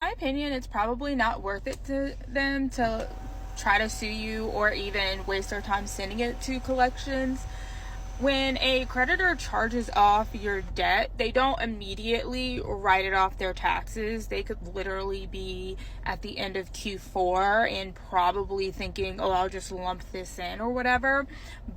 my opinion, it's probably not worth it to them to try to sue you or even waste their time sending it to collections. When a creditor charges off your debt, they don't immediately write it off their taxes. They could literally be at the end of Q4 and probably thinking, oh, I'll just lump this in or whatever.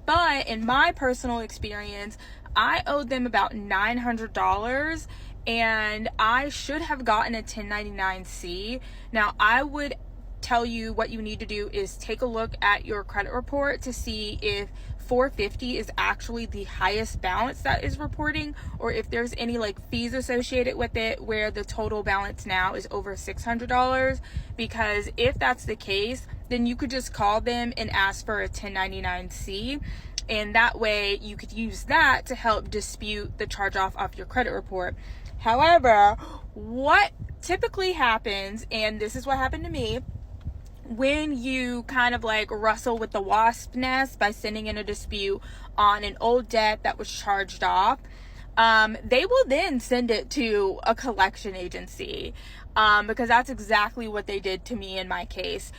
But in my personal experience, I owed them about $900 and I should have gotten a 1099-C. Now, I would tell you what you need to do is take a look at your credit report to see if 450 is actually the highest balance that is reporting, or if there's any like fees associated with it where the total balance now is over $600. Because if that's the case, then you could just call them and ask for a 1099-C, and that way you could use that to help dispute the charge off your credit report. However, what typically happens, and this is what happened to me, when you kind of like rustle with the wasp nest by sending in a dispute on an old debt that was charged off, they will then send it to a collection agency, because that's exactly what they did to me in my case.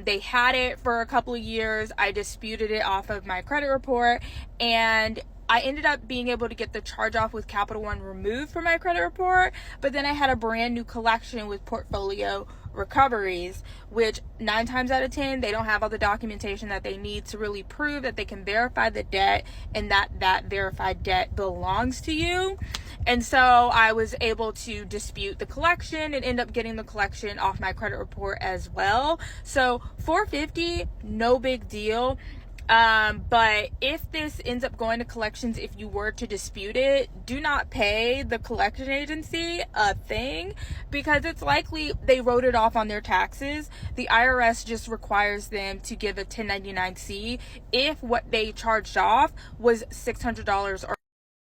They had it for a couple of years. I disputed it off of my credit report, and I ended up being able to get the charge off with Capital One removed from my credit report, but then I had a brand new collection with portfolio recoveries, which 9 times out of 10, they don't have all the documentation that they need to really prove that they can verify the debt and that verified debt belongs to you. And so I was able to dispute the collection and end up getting the collection off my credit report as well. So $450, no big deal. But if this ends up going to collections, if you were to dispute it, do not pay the collection agency a thing, because it's likely they wrote it off on their taxes. The IRS just requires them to give a 1099-C if what they charged off was $600 or